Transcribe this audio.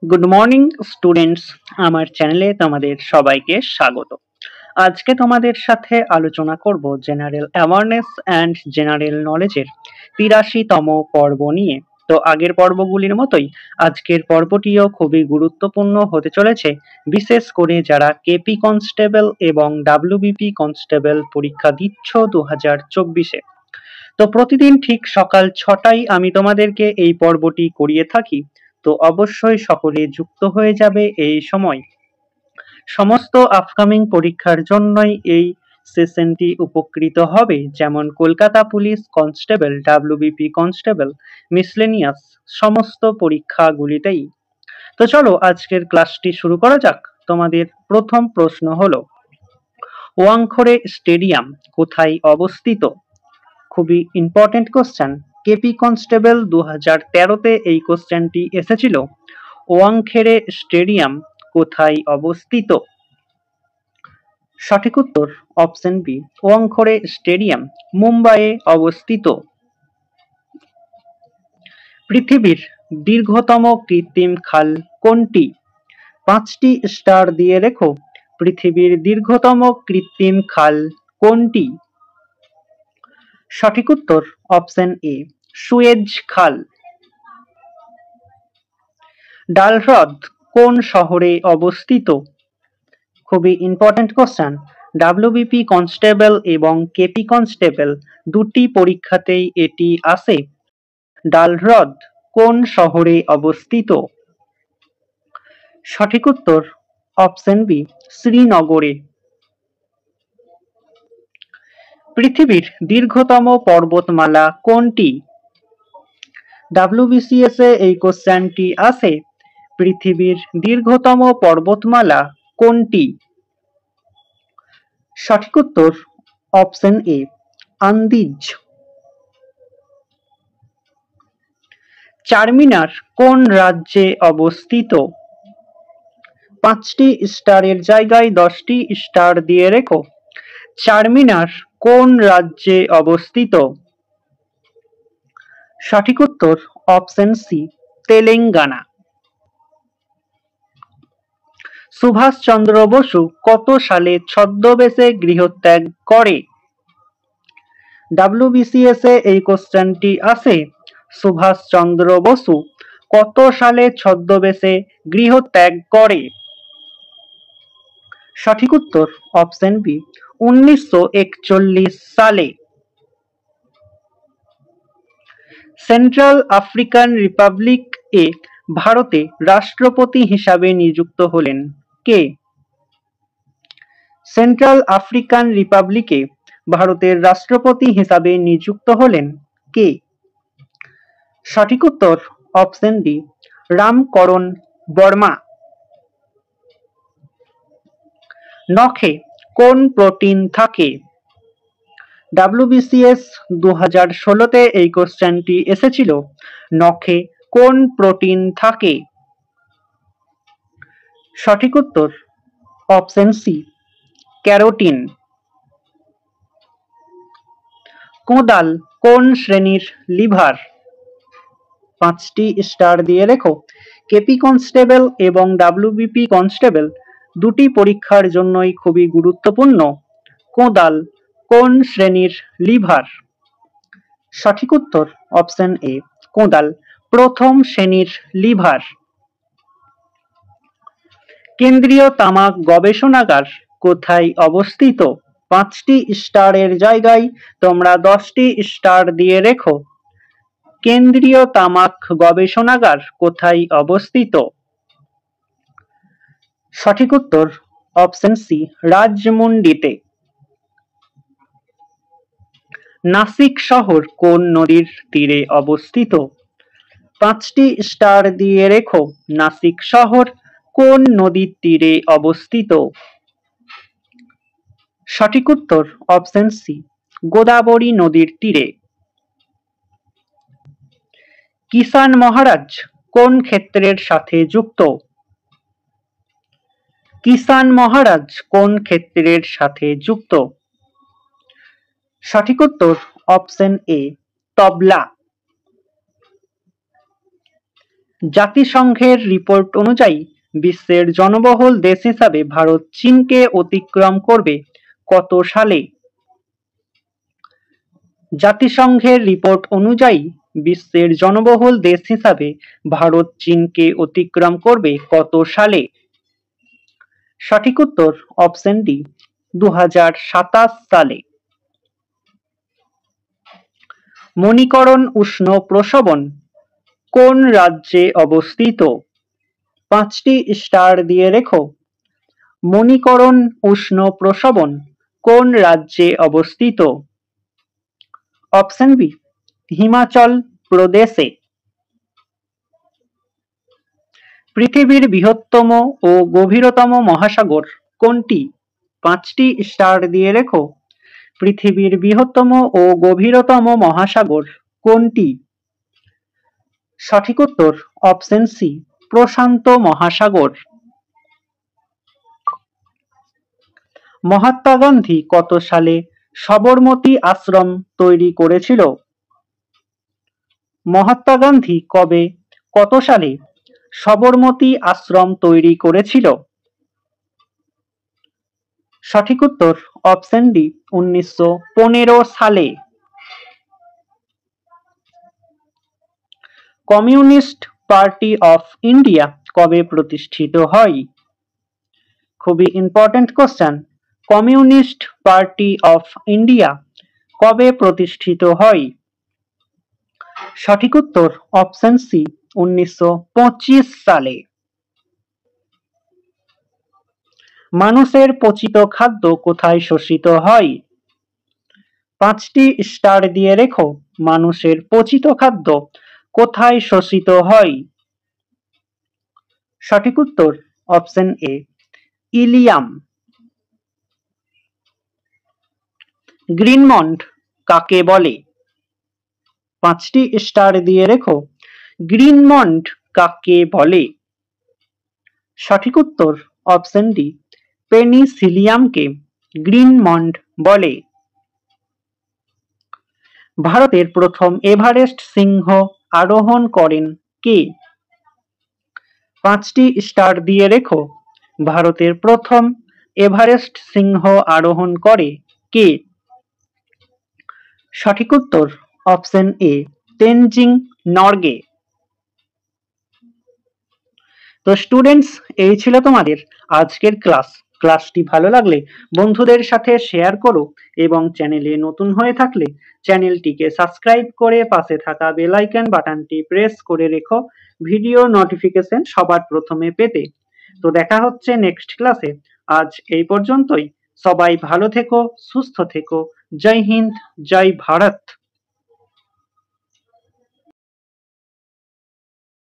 Good morning students, আমার চ্যানেলে তোমাদের সবাইকে স্বাগত। আজকে তোমাদের সাথে আলোচনা করব জেনারেল অ্যাওয়ারনেস অ্যান্ড জেনারেল নলেজের ৮৩তম পর্ব নিয়ে। তো আগের পর্বগুলির মতোই আজকের পর্বটিও খুবই গুরুত্বপূর্ণ হতে চলেছে, বিশেষ করে যারা কেপি কনস্টেবল এবং ডাব্লিউবিপি কনস্টেবল পরীক্ষা দিচ্ছ 2024-এ। তো প্রতিদিন ঠিক সকাল ৬টায় আমি তোমাদেরকে এই পর্বটি করিয়ে থাকি। তো অবশ্যই সকলে যুক্ত হয়ে যাবে এই সময়। সমস্ত আপকামিং পরীক্ষার জন্যই এই সেশনটি উপকৃত হবে, যেমন Kolkata police constable, WBP constable, miscellaneous সমস্ত পরীক্ষাগুলিতেই। তো চলো আজকের ক্লাসটি শুরু করা যাক। তোমাদের প্রথম প্রশ্ন হলো, ওয়াংখড়ে স্টেডিয়াম কোথায় অবস্থিত? খুবই ইম্পর্টেন্ট কোশ্চেন। কেপি কনস্টেবল 2013-তে এই কোশ্চেনটি এসেছিল। ওয়াংখেড়ে স্টেডিয়াম কোথায় অবস্থিত? সঠিক উত্তর অপশন বি, ওয়াংখড়ে স্টেডিয়াম মুম্বাইয়ে অবস্থিত। পৃথিবীর দীর্ঘতম কৃত্রিম খাল কোনটি? 5টি স্টার দিয়ে রেখো। পৃথিবীর দীর্ঘতম কৃত্রিম খাল কোনটি? সঠিক উত্তর অপশন এ, সুয়েজ খাল। ডাল হ্রদ কোন শহরে অবস্থিত? খুবই ইম্পর্টেন্ট কোশ্চেন। ডাব্লিউবিপি কনস্টেবল এবং কেপি কনস্টেবল দুটি পরীক্ষাতেই এটি আসে। ডাল হ্রদ কোন শহরে অবস্থিত? সঠিক উত্তর অপশন বি, শ্রীনগরে। পৃথিবীর দীর্ঘতম পর্বতমালা কোনটি? ডাব্লিউবিসিএস এ এই কোশ্চেনটি আসে। পৃথিবীর দীর্ঘতম পর্বতমালা কোনটি? সঠিক উত্তর অপশন এ, আন্দিজ। চারমিনার কোন রাজ্যে অবস্থিত? 5টি স্টারের জায়গায় 10টি স্টার দিয়ে রেখো। চারমিনার কোন রাজ্যে অবস্থিত? সঠিক উত্তর অপশন সি, তেলেঙ্গানা। সুভাষচন্দ্র বসু কত সালে ছদ্মবেশে গৃহত্যাগ করে? ডাব্লিউবিসিএস এ এই কোশ্চেনটি আসে। সুভাষচন্দ্র বসু কত সালে ছদ্মবেশে গৃহত্যাগ করে? সঠিক উত্তর অপশন বি, 1941 সালে। সেন্ট্রাল আফ্রিকান রিপাবলিক এ ভারতে রাষ্ট্রপতি হিসাবে নিযুক্ত হলেন কে? সেন্ট্রাল আফ্রিকান রিপাবলিকে ভারতের রাষ্ট্রপতি হিসাবে নিযুক্ত হলেন কে? সঠিক উত্তর অপশন ডি, রামকরণ বর্মা। নখে কোন প্রোটিন থাকে? ডাব্লিউবিসিএস 2016-তে এই কোশ্চেনটি এসেছিল। নখে কোন প্রোটিন থাকে? সঠিক উত্তর অপশন সি, ক্যারোটিন। কোদাল কোন শ্রেণীর লিভার? 5টি স্টার দিয়ে রেখো। কেপি কনস্টেবল এবং ডাব্লিউবিপি কনস্টেবল দুটি পরীক্ষার জন্যই খুবই গুরুত্বপূর্ণ। কোদাল কোন শ্রেণীর লিভার? সঠিক উত্তর অপশন এ, কোদাল প্রথম শ্রেণীর লিভার। কেন্দ্রীয় তামাক গবেষণাগার কোথায় অবস্থিত? 5টি স্টারের জায়গায় তোমরা 10টি স্টার দিয়ে রেখো। কেন্দ্রীয় তামাক গবেষণাগার কোথায় অবস্থিত? সঠিক উত্তর অপশন সি, রাজমুন্ডিতে। নাসিক শহর কোন নদীর তীরে অবস্থিত? 5টি স্টার দিয়ে রেখো। নাসিক শহর কোন নদীর তীরে অবস্থিত? সঠিক উত্তর অপশন সি, গোদাবরী নদীর তীরে। কিষান মহারাজ কোন ক্ষেত্রের সাথে যুক্ত? কিষান মহারাজ কোন ক্ষেত্রের সাথে যুক্ত? সঠিক উত্তর অপশন এ, তবলা। জাতিসংঘের রিপোর্ট অনুযায়ী বিশ্বের জনবহুল দেশ হিসাবে ভারত চীনকে অতিক্রম করবে কত সালে? জাতিসংঘের রিপোর্ট অনুযায়ী বিশ্বের জনবহুল দেশ হিসাবে ভারত চীনকে অতিক্রম করবে কত সালে? সঠিক উত্তর অপশন ডি 2027 সালে। মণিকরণ উষ্ণ প্রসবন কোন রাজ্যে অবস্থিত? 5টি স্টার দিয়ে রেখো। মণিকরণ উষ্ণ প্রসবন কোন রাজ্যে অবস্থিত? অপশন বি হিমাচল প্রদেশে। পৃথিবীর বৃহত্তম ও গভীরতম মহাসাগর কোনটি? 5টি স্টার দিয়ে রেখো। পৃথিবীর বৃহত্তম ও গভীরতম মহাসাগর কোনটি? সঠিক উত্তর অপশন সি প্রশান্ত মহাসাগর। মহাত্মা গান্ধী কত সালে সবরমতী আশ্রম তৈরি করেছিল? মহাত্মা গান্ধী কত সালে সবরমতী আশ্রম তৈরি করেছিল? সঠিক উত্তর অপশন ডি 1915 সালে। কমিউনিস্ট পার্টি অফ ইন্ডিয়া কবে প্রতিষ্ঠিত হয়? খুবই important question. Communist party of India কবে প্রতিষ্ঠিত হয়? সঠিক উত্তর অপশন সি 1925 সালে। মানুষের পচিত খাদ্য কোথায় শোষিত হয়? 5টি স্টার দিয়ে রেখো। মানুষের পচিত খাদ্য কোথায় শোষিত হয়? সঠিক উত্তর অপশন এ ইলিয়াম। গ্রিনমন্ট কাকে বলে? 5টি স্টার দিয়ে রেখো। গ্রিনমন্ট কাকে বলে? সঠিক উত্তর অপশন ডি পেনিসিলিয়ামকে গ্রিনমন্ট বলে। ভারতের প্রথম এভারেস্ট সিংহ আরোহণ করেন কে? 5টি স্টার দিয়ে রেখো। ভারতের প্রথম এভারেস্ট সিংহ আরোহণ করে কে? সঠিক উত্তর অপশন এ তেনজিং নরগে। তো স্টুডেন্টস, এই ছিল তোমাদের আজকের ক্লাসটি ভালো লাগলে বন্ধুদের সাথে শেয়ার করো এবং চ্যানেলে নতুন হয়ে থাকলে চ্যানেলটিকে সাবস্ক্রাইব করে পাশে থাকা বেল আইকন বাটনটি প্রেস করে রেখো ভিডিও নোটিফিকেশন সবার প্রথমে পেতে। তো দেখা হচ্ছে নেক্সট ক্লাসে। আজ এই পর্যন্তই। সবাই ভালো থেকো, সুস্থ থেকো। জয় হিন্দ, জয় ভারত।